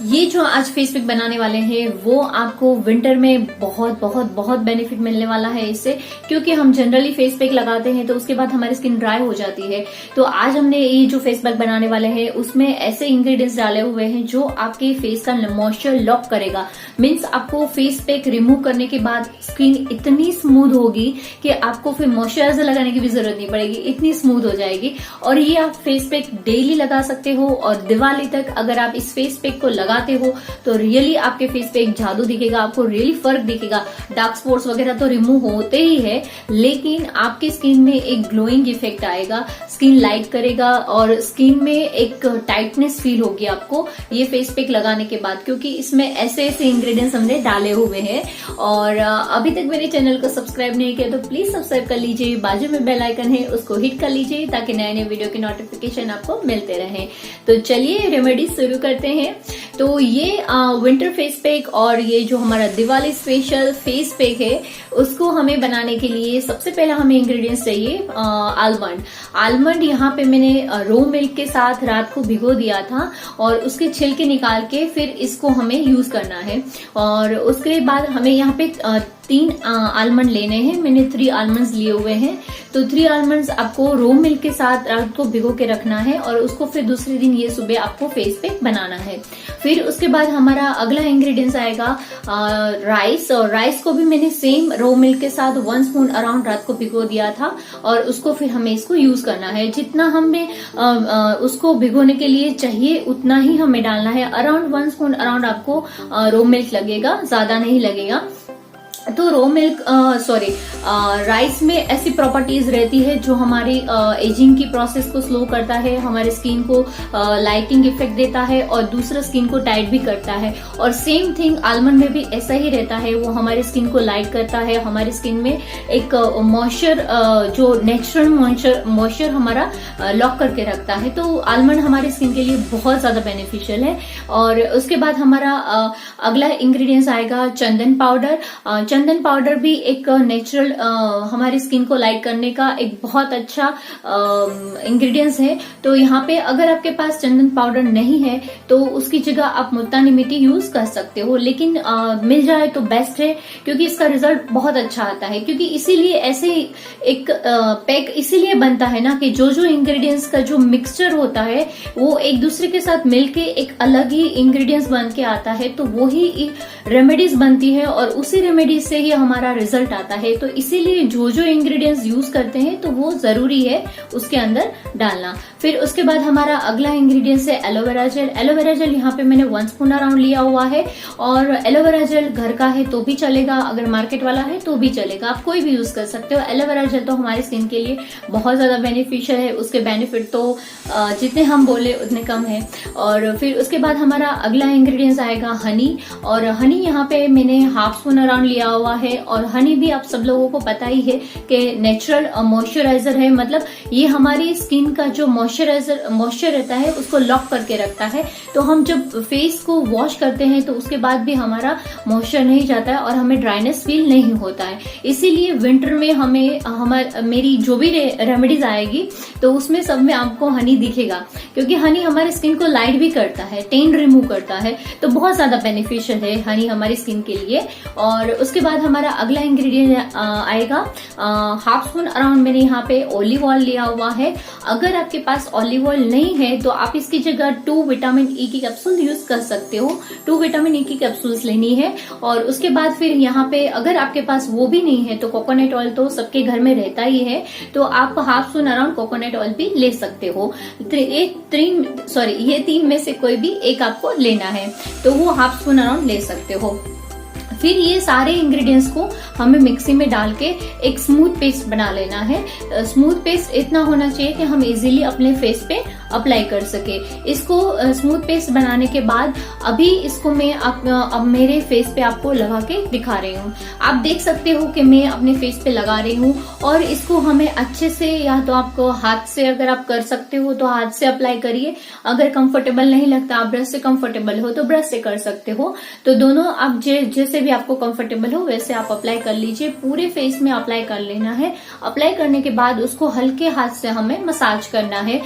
ये जो आज फेस पैक बनाने वाले हैं वो आपको विंटर में बहुत बहुत बहुत बेनिफिट मिलने वाला है इससे, क्योंकि हम जनरली फेस पैक लगाते हैं तो उसके बाद हमारी स्किन ड्राई हो जाती है। तो आज हमने ये जो फेस पैक बनाने वाले हैं उसमें ऐसे इंग्रेडिएंट्स डाले हुए हैं जो आपके फेस का मॉइस्चर लॉक करेगा। मीन्स आपको फेस पैक रिमूव करने के बाद स्किन इतनी स्मूथ होगी कि आपको फिर मॉइस्चराइजर लगाने की भी जरूरत नहीं पड़ेगी, इतनी स्मूथ हो जाएगी। और ये आप फेस पैक डेली लगा सकते हो और दिवाली तक अगर आप इस फेस पैक को लगाते हो तो रियली आपके फेस पे एक जादू दिखेगा, आपको रियली फर्क दिखेगा। डार्क स्पॉट्स वगैरह तो रिमूव होते ही है, लेकिन आपकी स्किन में एक ग्लोइंग इफेक्ट आएगा, स्किन लाइट करेगा और स्किन में एक टाइटनेस फील होगी आपको ये फेस पैक लगाने के बाद, क्योंकि इसमें ऐसे ऐसे इंग्रेडिएंट्स हमने डाले हुए हैं। और अभी तक मेरे चैनल को सब्सक्राइब नहीं किया तो प्लीज सब्सक्राइब कर लीजिए, बाजू में बेल आइकन है उसको हिट कर लीजिए ताकि नए नए वीडियो की नोटिफिकेशन आपको मिलते रहे। तो चलिए रेमेडी शुरू करते हैं। तो ये विंटर फेस पैक और ये जो हमारा दिवाली स्पेशल फेस पैक है उसको हमें बनाने के लिए सबसे पहला हमें इंग्रेडिएंट्स चाहिए आलमंड। आलमंड यहाँ पे मैंने रो मिल्क के साथ रात को भिगो दिया था और उसके छिलके निकाल के फिर इसको हमें यूज करना है। और उसके बाद हमें यहाँ पे 3 आलमंड लेने हैं। मैंने 3 आलमंड्स लिए हुए हैं। तो 3 आलमंड्स आपको रो मिल्क के साथ रात को भिगो के रखना है और उसको फिर दूसरे दिन ये सुबह आपको फेस पैक बनाना है। फिर उसके बाद हमारा अगला इंग्रेडिएंट्स आएगा राइस। और राइस को भी मैंने सेम रो मिल्क के साथ 1 स्पून अराउंड रात को भिगो दिया था और उसको फिर हमें इसको यूज करना है। जितना हमें उसको भिगोने के लिए चाहिए उतना ही हमें डालना है। अराउंड 1 स्पून अराउंड आपको रो मिल्क लगेगा, ज्यादा नहीं लगेगा। तो रो मिल्क राइस में ऐसी प्रॉपर्टीज रहती है जो हमारी एजिंग की प्रोसेस को स्लो करता है, हमारे स्किन को लाइटिंग इफेक्ट देता है और दूसरा स्किन को टाइट भी करता है। और सेम थिंग आलमंड में भी ऐसा ही रहता है, वो हमारी स्किन को लाइट करता है, हमारी स्किन में एक मॉइस्चर जो नेचुरल मॉइस्चर हमारा लॉक करके रखता है। तो आलमंड हमारी स्किन के लिए बहुत ज्यादा बेनिफिशियल है। और उसके बाद हमारा अगला इंग्रेडिएंट्स आएगा चंदन पाउडर। चंदन पाउडर भी एक नेचुरल हमारी स्किन को लाइट करने का एक बहुत अच्छा इंग्रेडिएंट्स है। तो यहाँ पे अगर आपके पास चंदन पाउडर नहीं है तो उसकी जगह आप मुल्तानी मिट्टी यूज कर सकते हो, लेकिन मिल जाए तो बेस्ट है क्योंकि इसका रिजल्ट बहुत अच्छा आता है। क्योंकि इसीलिए ऐसे एक पैक इसीलिए बनता है ना कि जो जो इंग्रेडिएंट्स का जो मिक्सचर होता है वो एक दूसरे के साथ मिलके एक अलग ही इंग्रेडिएंट्स बन के आता है, तो वो ही रेमेडीज बनती है और उसी रेमेडीज से ही हमारा रिजल्ट आता है। तो इसीलिए जो जो इंग्रेडिएंट्स यूज करते हैं तो वो जरूरी है उसके अंदर डालना। फिर उसके बाद हमारा अगला इंग्रेडिएंट्स है एलोवेरा जेल। एलोवेरा जेल यहाँ पे मैंने 1 स्पून अराउंड लिया हुआ है और एलोवेरा जेल घर का है तो भी चलेगा, अगर मार्केट वाला है तो भी चलेगा, आप कोई भी यूज कर सकते हो। एलोवेरा जेल तो हमारी स्किन के लिए बहुत ज्यादा बेनिफिशियल है, उसके बेनिफिट तो जितने हम बोले उतने कम है। और फिर उसके बाद हमारा अगला इंग्रेडिएंट्स आएगा हनी। और हनी यहाँ पे मैंने 1/2 स्पून अराउंड लिया हुआ है। और हनी भी आप सब लोगों को पता ही है कि नेचुरल मॉइस्चराइजर है, मतलब ये हमारी स्किन का जो मॉइस्चर रहता है उसको लॉक करके रखता है। तो हम जब फेस को वॉश करते हैं तो उसके बाद भी हमारा मॉइस्चर नहीं जाता है और हमें ड्राइनेस फील नहीं होता है। इसीलिए विंटर में हमें मेरी जो भी रेमेडीज आएगी तो उसमें सब में आपको हनी दिखेगा, क्योंकि हनी हमारे स्किन को लाइट भी करता है, टेन रिमूव करता है, तो बहुत ज्यादा बेनिफिशियल है हनी हमारी स्किन के लिए। और उसके बाद हमारा अगला इंग्रेडिएंट आएगा 1/2 स्पून अराउंड मैंने यहाँ पे ऑलिव ऑयल लिया हुआ है। अगर आपके पास ऑलिव ऑयल नहीं है तो आप इसकी जगह 2 विटामिन ई की कैप्सूल यूज कर सकते हो। 2 विटामिन ई की कैप्सूल्स लेनी है। और उसके बाद फिर यहाँ पे अगर आपके पास वो भी नहीं है तो कोकोनट ऑयल तो सबके घर में रहता ही है, तो आप 1/2 स्पून अराउंड कोकोनट ऑयल भी ले सकते हो। ये 3 में से कोई भी एक आपको लेना है तो वो 1/2 स्पून अराउंड ले सकते हो। फिर ये सारे इंग्रेडिएंट्स को हमें मिक्सी में डाल के एक स्मूथ पेस्ट बना लेना है। स्मूथ पेस्ट इतना होना चाहिए कि हम इजीली अपने फेस पे अप्लाई कर सके। इसको स्मूथ पेस्ट बनाने के बाद अभी इसको मैं अब मेरे फेस पे आपको लगा के दिखा रही हूँ। आप देख सकते हो कि मैं अपने फेस पे लगा रही हूँ और इसको हमें अच्छे से, या तो आपको हाथ से अगर आप कर सकते हो तो हाथ से अप्लाई करिए, अगर कंफर्टेबल नहीं लगता आप ब्रश से कंफर्टेबल हो तो ब्रश से कर सकते हो। तो दोनों आप जैसे भी आपको कंफर्टेबल हो वैसे आप अप्लाई कर लीजिए। पूरे फेस में अप्लाई कर लेना है। अप्लाई करने के बाद उसको हल्के हाथ से हमें मसाज करना है।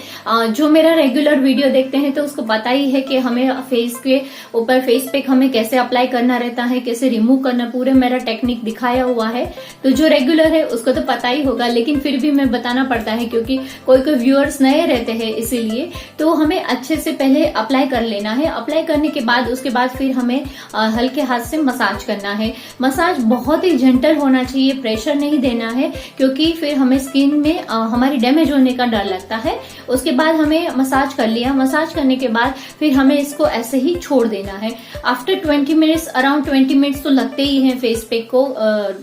जो जो मेरा रेगुलर वीडियो देखते हैं तो उसको पता ही है कि हमें फेस के ऊपर फेस पैक हमें कैसे अप्लाई करना रहता है, कैसे रिमूव करना, पूरे मेरा टेक्निक दिखाया हुआ है। तो जो रेगुलर है उसको तो पता ही होगा, लेकिन फिर भी मैं बताना पड़ता है क्योंकि कोई कोई व्यूअर्स नए रहते हैं, इसीलिए तो हमें अच्छे से पहले अप्लाई कर लेना है। अप्लाई करने के बाद उसके बाद फिर हमें हल्के हाथ से मसाज करना है। मसाज बहुत ही जेंटल होना चाहिए, प्रेशर नहीं देना है, क्योंकि फिर हमें स्किन में हमारी डैमेज होने का डर लगता है। उसके बाद हमें मसाज कर लिया, मसाज करने के बाद फिर हमें इसको ऐसे ही छोड़ देना है। आफ्टर 20 मिनट्स, अराउंड 20 मिनट्स तो लगते ही हैं फेस पैक को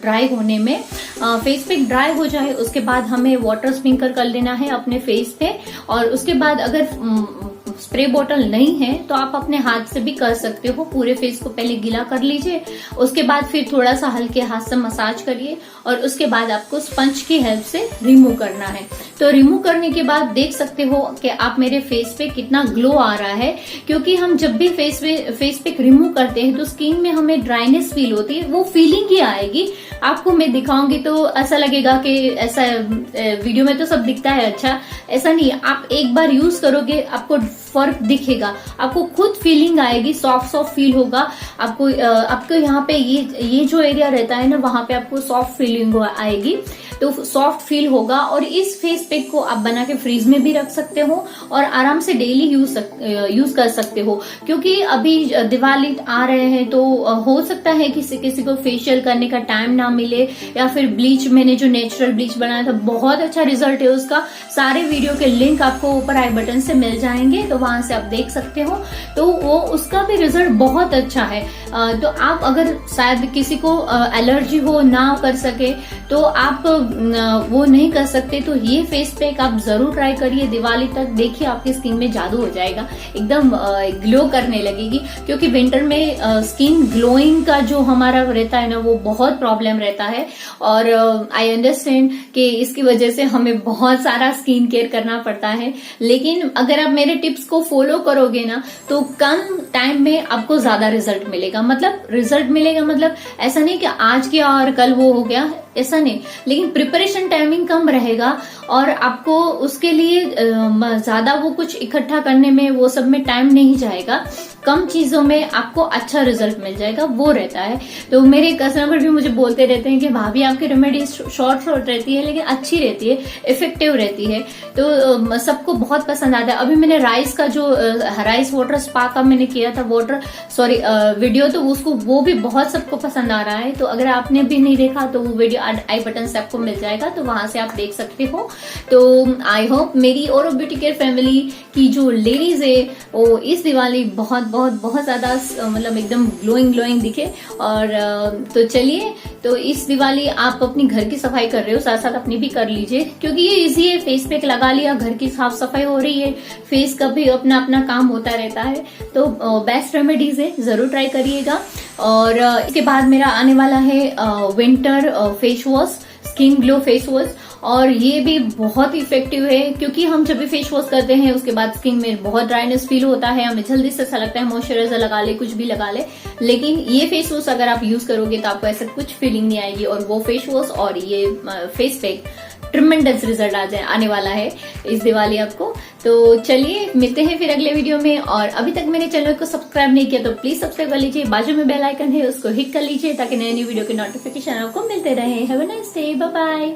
ड्राई होने में। फेस पैक ड्राई हो जाए उसके बाद हमें वाटर स्प्रिंकल कर लेना है अपने फेस पे, और उसके बाद अगर स्प्रे बोतल नहीं है तो आप अपने हाथ से भी कर सकते हो। पूरे फेस को पहले गीला कर लीजिए, उसके बाद फिर थोड़ा सा हल्के हाथ से मसाज करिए, और उसके बाद आपको स्पंज की हेल्प से रिमूव करना है। तो रिमूव करने के बाद देख सकते हो कि आप मेरे फेस पे कितना ग्लो आ रहा है, क्योंकि हम जब भी फेस पैक रिमूव करते हैं तो स्किन में हमें ड्राइनेस फील होती है, वो फीलिंग ही आएगी। आपको मैं दिखाऊंगी तो ऐसा लगेगा कि ऐसा वीडियो में तो सब दिखता है, अच्छा ऐसा नहीं। आप एक बार यूज करोगे आपको फर्क दिखेगा, आपको खुद फीलिंग आएगी, सॉफ्ट सॉफ्ट फील होगा आपको यहाँ पे ये जो एरिया रहता है ना, वहां पे आपको सॉफ्ट फीलिंग आएगी, तो सॉफ्ट फील होगा। और इस फेस पैक को आप बना के फ्रीज में भी रख सकते हो और आराम से डेली यूज कर सकते हो, क्योंकि अभी दिवाली आ रहे हैं तो हो सकता है किसी को फेशियल करने का टाइम ना मिले, या फिर ब्लीच, मैंने जो नेचुरल ब्लीच बनाया था बहुत अच्छा रिजल्ट है उसका। सारे वीडियो के लिंक आपको ऊपर आई बटन से मिल जाएंगे, तो वहां से आप देख सकते हो। तो वो उसका भी रिजल्ट बहुत अच्छा है। तो आप अगर शायद किसी को एलर्जी हो, ना कर सके, तो आप वो नहीं कर सकते, तो ये फेस पैक आप जरूर ट्राई करिए दिवाली तक। देखिए आपकी स्किन में जादू हो जाएगा, एकदम ग्लो करने लगेगी, क्योंकि विंटर में स्किन ग्लोइंग का जो हमारा रहता है ना, वो बहुत प्रॉब्लम रहता है। और आई अंडरस्टैंड कि इसकी वजह से हमें बहुत सारा स्किन केयर करना पड़ता है, लेकिन अगर आप मेरे टिप्स को फॉलो करोगे ना तो कम टाइम में आपको ज्यादा रिजल्ट मिलेगा। मतलब ऐसा नहीं कि आज किया और कल वो हो गया, ऐसा नहीं, लेकिन प्रिपरेशन टाइमिंग कम रहेगा और आपको उसके लिए ज्यादा वो कुछ इकट्ठा करने में, वो सब में टाइम नहीं जाएगा। कम चीजों में आपको अच्छा रिजल्ट मिल जाएगा, वो रहता है। तो मेरे कस्टमर भी मुझे बोलते रहते हैं कि भाभी आपकी रेमेडी शॉर्ट रहती है लेकिन अच्छी रहती है, इफेक्टिव रहती है, तो सबको बहुत पसंद आता है। अभी मैंने राइस वाटर स्पा का मैंने किया था वीडियो, तो उसको वो भी बहुत सबको पसंद आ रहा है। तो अगर आपने भी नहीं देखा तो वो वीडियो आई बटन से आपको मिल जाएगा, तो वहां से आप देख सकते हो। तो आई होप मेरी ओरो ब्यूटी केयर फैमिली की जो लेडीज है वो इस दिवाली बहुत ज्यादा मतलब एकदम ग्लोइंग दिखे। और तो चलिए, तो इस दिवाली आप अपनी घर की सफाई कर रहे हो, साथ साथ अपनी भी कर लीजिए, क्योंकि ये इजी है। फेस पैक लगा लिया, घर की साफ सफाई हो रही है, फेस का भी अपना अपना काम होता रहता है। तो बेस्ट रेमेडीज है, जरूर ट्राई करिएगा। और इसके बाद मेरा आने वाला है winter face wash, skin glow face wash, और ये भी बहुत इफेक्टिव है, क्योंकि हम जब भी फेस वॉश करते हैं उसके बाद स्किन में बहुत ड्राइनेस फील होता है, हमें जल्दी से ऐसा लगता है मॉइस्चराइजर लगा ले, कुछ भी लगा ले, लेकिन ये फेस वॉश अगर आप यूज करोगे तो आपको ऐसा कुछ फीलिंग नहीं आएगी। और वो फेस वॉश और ये फेस पैक ट्रिमेंडस रिजल्ट आने वाला है इस दिवाली आपको। तो चलिए मिलते हैं फिर अगले वीडियो में, और अभी तक मेरे चैनल को सब्सक्राइब नहीं किया तो प्लीज सब्सक्राइब कर लीजिए, बाजू में बेल आइकन है उसको हिट कर लीजिए ताकि नए वीडियो के नोटिफिकेशन आपको मिलते रहे। Have a nice day, bye bye.